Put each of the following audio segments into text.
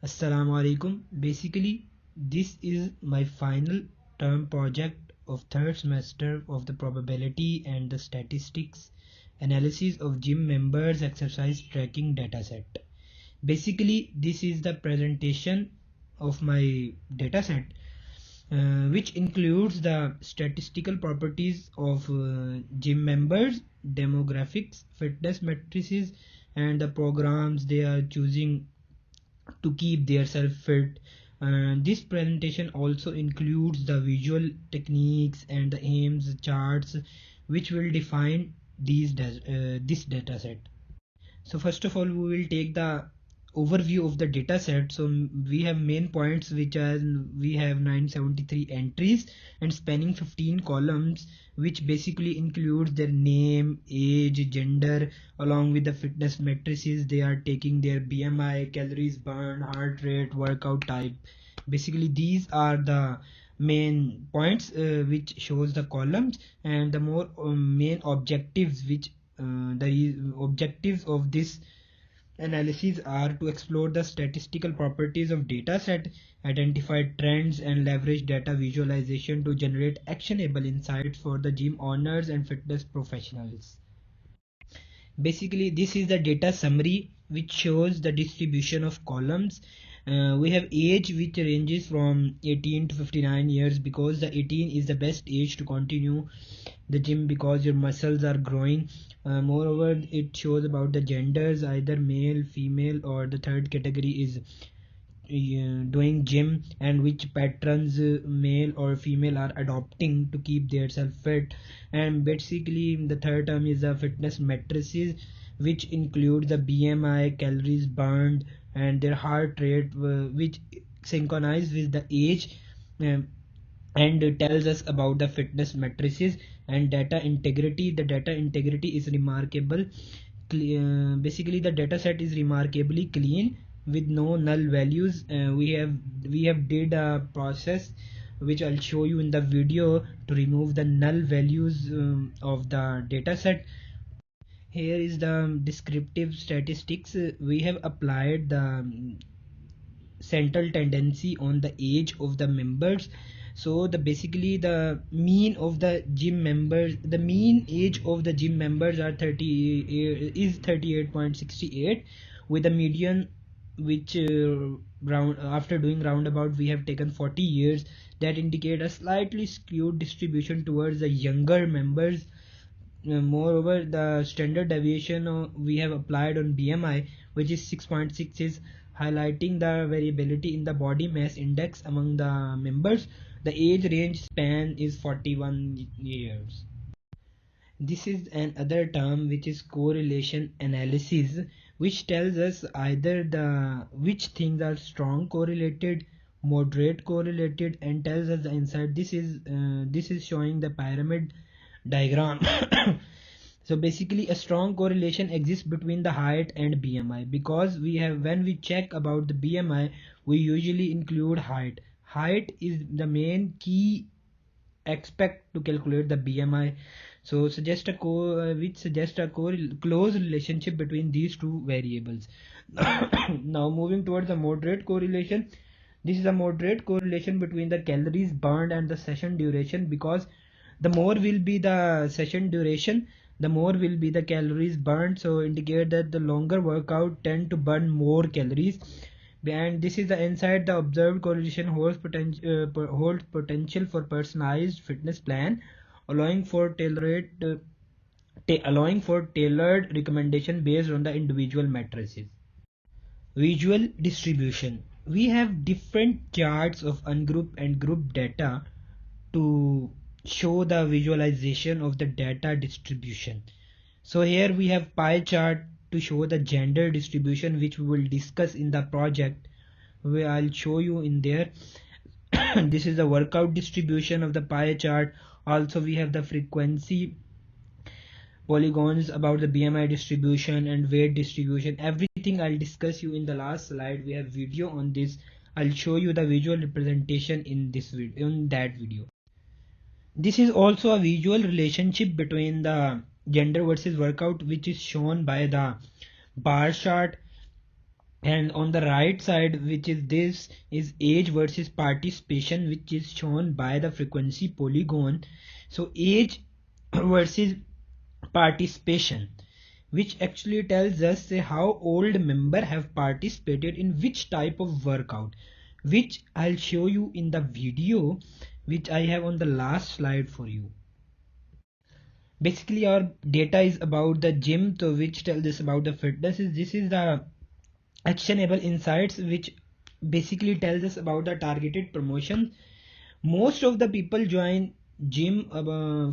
Assalamu alaikum. Basically, this is my final term project of third semester of the probability and the statistics analysis of gym members exercise tracking dataset. Basically, this is the presentation of my dataset, which includes the statistical properties of gym members, demographics, fitness matrices, and the programs they are choosing to keep their self fit. This presentation also includes the visual techniques and the aims charts which will define this data set. So first of all, we will take the overview of the data set. So we have main points, which are we have 973 entries and spanning 15 columns, which basically includes their name, age, gender, along with the fitness matrices. They are taking their BMI, calories burned, heart rate, workout type. Basically these are the main points which shows the columns, and the more main objectives which the objectives of this analysis are to explore the statistical properties of dataset, identify trends, and leverage data visualization to generate actionable insights for the gym owners and fitness professionals. Basically, this is the data summary which shows the distribution of columns. We have age which ranges from 18 to 59 years, because the 18 is the best age to continue the gym because your muscles are growing. Moreover, it shows about the genders, either male, female, or the third category is doing gym, and which patterns male or female are adopting to keep themselves fit. And basically the third term is the fitness matrices, which include the BMI, calories burned, and their heart rate, which synchronize with the age, um, and tells us about the fitness matrices. And data integrity, the data integrity is remarkable. Basically the data set is remarkably clean with no null values. We have did a process which I'll show you in the video to remove the null values of the data set. Here is the descriptive statistics. We have applied the central tendency on the age of the members. So the basically the mean of the gym members, the mean age of the gym members are 38.68, with a median which round after doing roundabout we have taken 40 years, that indicate a slightly skewed distribution towards the younger members. Moreover, the standard deviation we have applied on BMI, which is 6.6, is highlighting the variability in the body mass index among the members. The age range span is 41 years. This is another term which is correlation analysis, which tells us either the which things are strong correlated, moderate correlated, and tells us the insight. This is showing the pyramid diagram. So basically a strong correlation exists between the height and BMI, because when we check about the BMI, we usually include height. Height is the main key expect to calculate the BMI. So which suggests a close relationship between these two variables. Now moving towards the moderate correlation. This is a moderate correlation between the calories burned and the session duration, because the more will be the session duration, the more will be the calories burned. So indicate that the longer workout tend to burn more calories. And this is the insight. The observed correlation holds potential for personalized fitness plan, allowing for tailored recommendation based on the individual matrices. Visual distribution. We have different charts of ungroup and group data to show the visualization of the data distribution. So here we have pie chart to show the gender distribution, which we will discuss in the project, where I'll show you in there. This is the workout distribution of the pie chart. Also we have the frequency polygons about the BMI distribution and weight distribution. Everything I'll discuss you in the last slide. We have video on this. I'll show you the visual representation in this video, in that video. This is also a visual relationship between the gender versus workout, which is shown by the bar chart. and on the right side, which is this, is age versus participation, which is shown by the frequency polygon. So age versus participation, which actually tells us how old member have participated in which type of workout, which I'll show you in the video which I have on the last slide for you. Basically our data is about the gym, so which tells us about the fitness. This is the actionable insights, which basically tells us about the targeted promotion. Most of the people join gym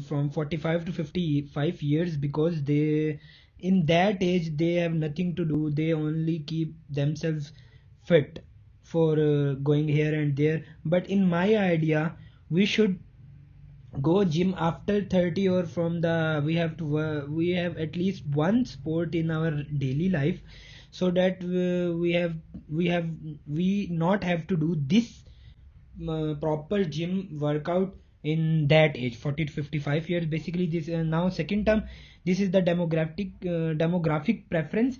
from 45 to 55 years because they, in that age, they have nothing to do, they only keep themselves fit for going here and there. But in my idea, we should go gym after 30, or from the, we have to we have at least one sport in our daily life, so that we not have to do this proper gym workout in that age, 40 to 55 years. Basically this now second term, this is the demographic preference.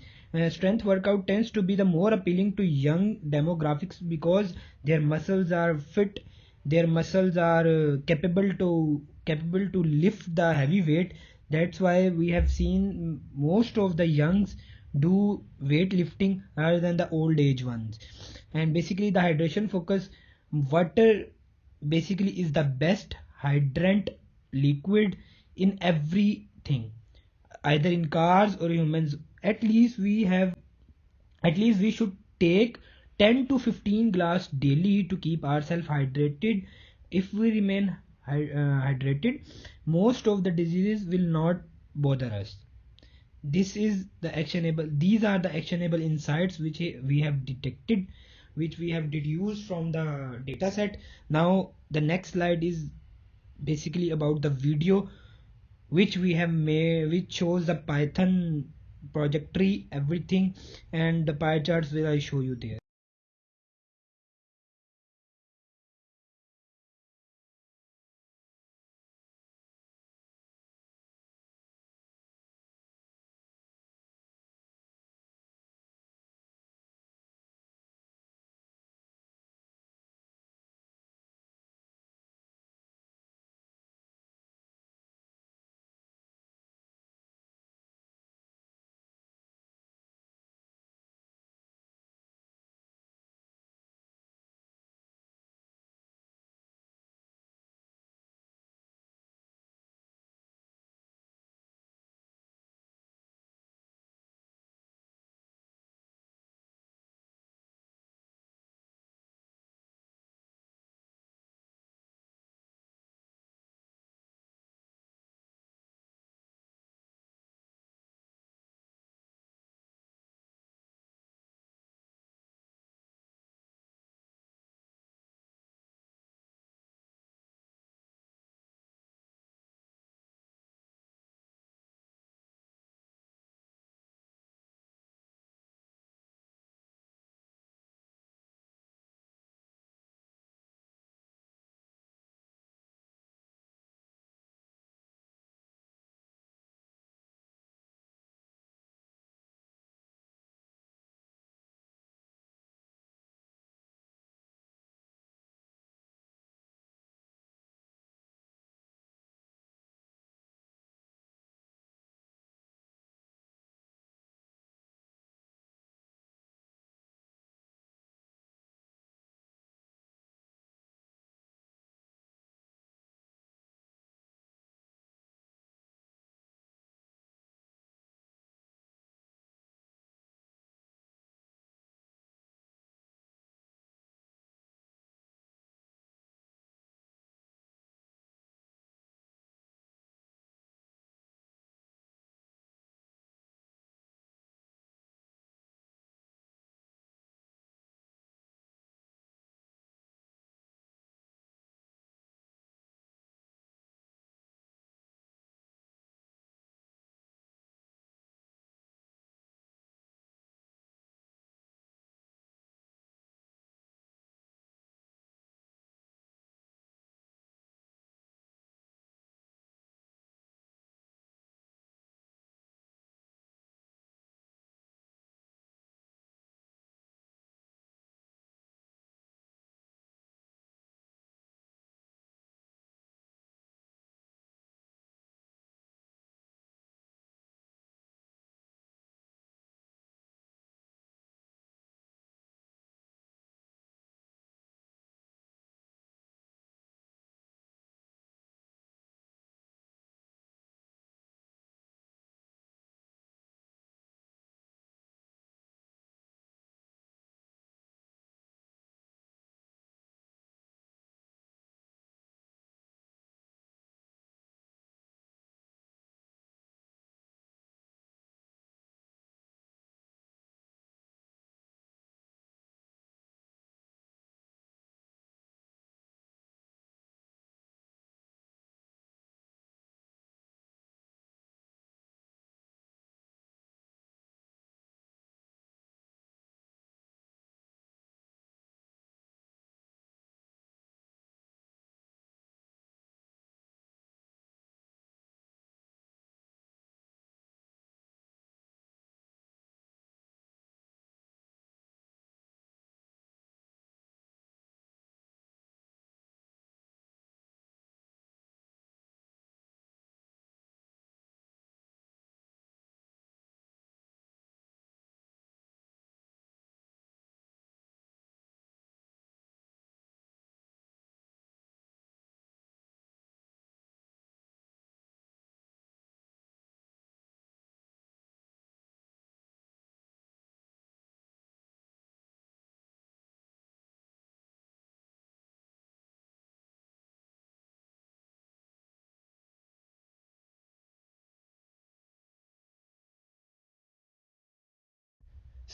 Strength workout tends to be the more appealing to young demographics because their muscles are fit, their muscles are capable to lift the heavy weight. That's why we have seen most of the youngs do weightlifting rather than the old age ones. And basically the hydration focus, water basically is the best hydrant liquid in everything, either in cars or humans. At least we have, at least we should take 10 to 15 glass daily to keep ourselves hydrated. If we remain hydrated, most of the diseases will not bother us. This is the actionable, these are the actionable insights which we have detected, which we have deduced from the data set. Now the next slide is basically about the video which we have made, which shows the Python project tree, everything, and the pie charts will I show you there.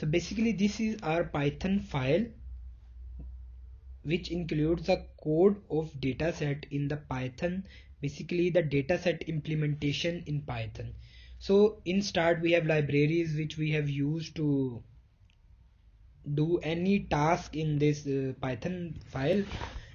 So basically this is our Python file which includes the code of dataset in the Python, basically the dataset implementation in Python. So in start we have libraries which we have used to do any task in this Python file,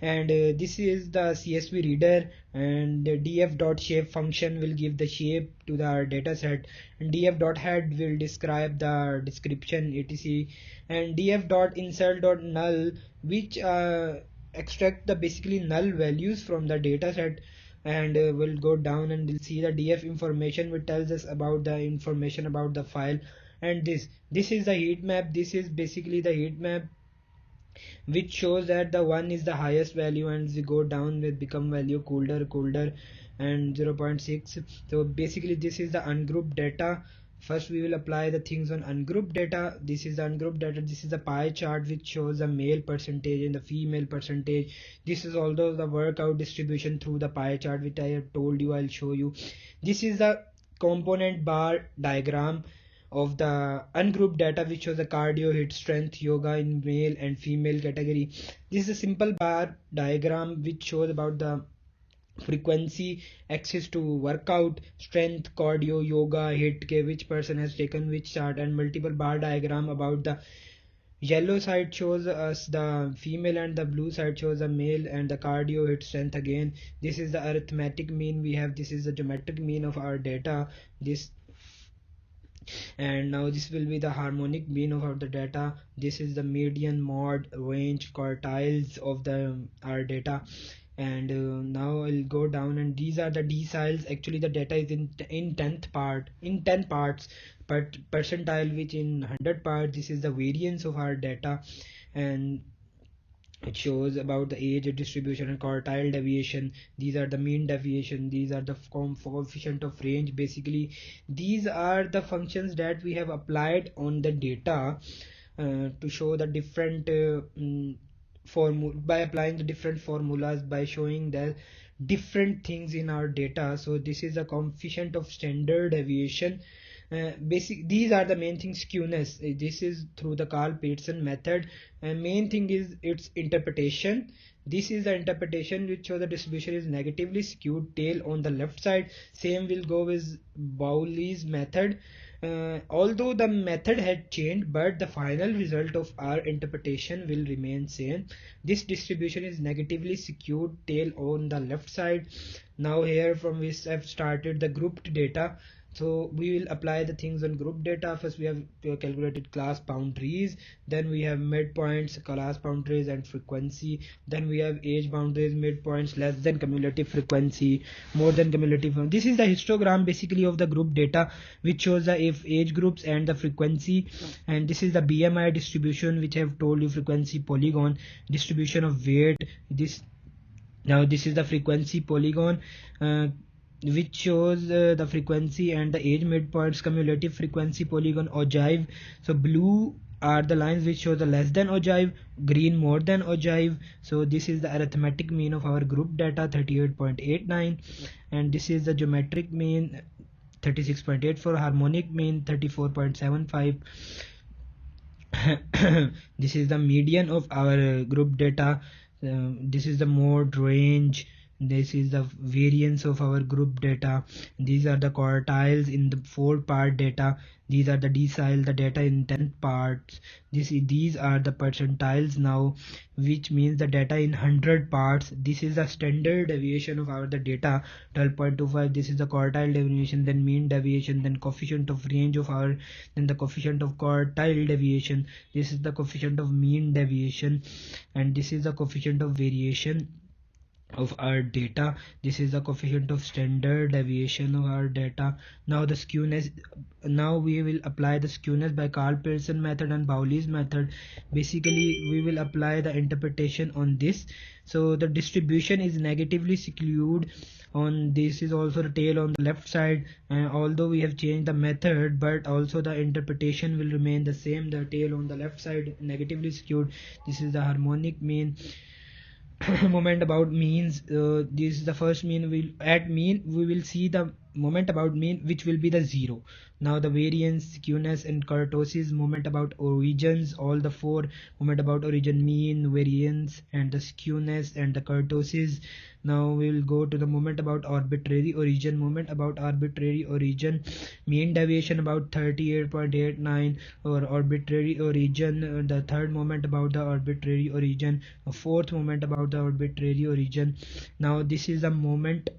and this is the CSV reader, and the df.shape function will give the shape to the dataset, and df.head will describe the description etc, and df.insert.null which extract the basically null values from the dataset, and we'll go down and we'll see the df information which tells us about the information about the file. And this is the heat map. This is basically the heat map which shows that the 1 is the highest value, and we go down with become value colder and 0.6. So basically this is the ungrouped data. First we will apply the things on ungrouped data. This is the ungrouped data. This is the pie chart which shows the male percentage and the female percentage. This is also the workout distribution through the pie chart which I have told you I'll show you. This is the component bar diagram of the ungrouped data which shows the cardio, hit strength, yoga in male and female category. This is a simple bar diagram which shows about the frequency axis to workout, strength, cardio, yoga, hit, which person has taken which chart, and multiple bar diagram about the yellow side shows us the female and the blue side shows the male, and the cardio, hit, strength again. This is the arithmetic mean we have. This is the geometric mean of our data. This, and now this will be the harmonic mean of the data. This is the median, mode, range, quartiles of the our data. And now I'll go down, and these are the deciles. Actually the data is in 10 parts, but percentile which in 100 parts. This is the variance of our data, and it shows about the age distribution and quartile deviation. These are the mean deviation. These are the coefficient of range. Basically these are the functions that we have applied on the data to show the different by applying the different formulas, by showing the different things in our data. So this is a coefficient of standard deviation. These are the main things. Skewness, this is through the Carl Peterson method, and main thing is its interpretation. This is the interpretation which shows the distribution is negatively skewed, tail on the left side. Same will go with Bowley's method. Although the method had changed, but the final result of our interpretation will remain same. This distribution is negatively skewed, tail on the left side. Now here from which I've started the grouped data. So we will apply the things on group data. First we have calculated class boundaries, then we have midpoints, class boundaries and frequency, then we have age boundaries, midpoints, less than cumulative frequency, more than cumulative. This is the histogram basically of the group data which shows the age groups and the frequency. And this is the BMI distribution which I have told you, frequency polygon distribution of weight. This is the frequency polygon which shows the frequency and the age midpoints, cumulative frequency polygon ogive. So blue are the lines which show the less than ogive, green more than ogive. So this is the arithmetic mean of our group data 38.89, and this is the geometric mean 36.84, harmonic mean 34.75. This is the median of our group data. This is the mode, range. This is the variance of our group data. These are the quartiles in the 4-part data. These are the decile, the data in 10 parts. These are the percentiles now, which means the data in 100 parts. This is the standard deviation of our the data 12.25. This is the quartile deviation, then mean deviation, then coefficient of range of our, then the coefficient of quartile deviation. This is the coefficient of mean deviation, and this is the coefficient of variation of our data. This is the coefficient of standard deviation of our data. Now the skewness, now we will apply the skewness by Carl Pearson method and Bowley's method. Basically we will apply the interpretation on this. So the distribution is negatively skewed on this, is also the tail on the left side, and although we have changed the method, but also the interpretation will remain the same. The tail on the left side negatively skewed. This is the harmonic mean. Moment about means. This is the first mean. At mean we will see the moment about mean, which will be the 0. Now the variance, skewness and kurtosis, moment about origins, all the 4 moment about origin, mean, variance and the skewness and the kurtosis. Now we will go to the moment about arbitrary origin, moment about arbitrary origin, mean deviation about 38.89 or arbitrary origin, the third moment about the arbitrary origin, a fourth moment about the arbitrary origin. Now this is the moment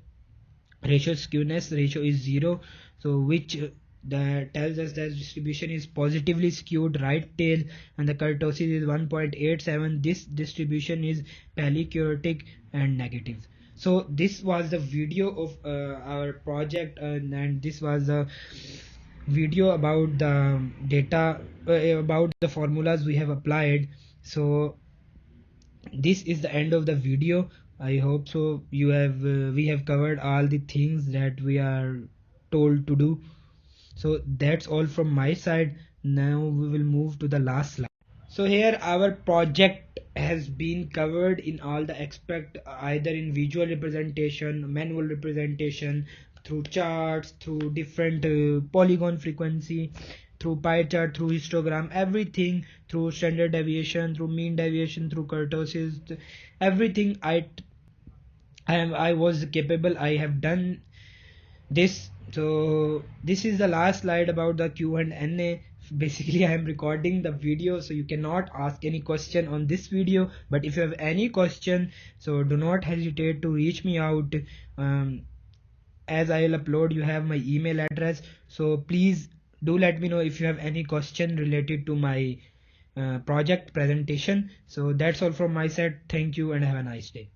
ratio, skewness ratio is 0, so which that tells us that distribution is positively skewed right tail, and the kurtosis is 1.87. This distribution is polychaotic and negative. So this was the video of our project, and this was the video about the data, about the formulas we have applied. So this is the end of the video. I hope so you have we have covered all the things that we are told to do. So that's all from my side. Now we will move to the last slide. So here our project has been covered in all the aspect, either in visual representation, manual representation, through charts, through different polygon frequency, through pie chart, through histogram, everything, through standard deviation, through mean deviation, through kurtosis, everything I was capable, I have done this. So this is the last slide about the Q&A. Basically I am recording the video, so you cannot ask any question on this video, but if you have any question, so do not hesitate to reach me out. As I will upload, you have my email address, so please do let me know if you have any question related to my project presentation. So that's all from my side. Thank you and have a nice day.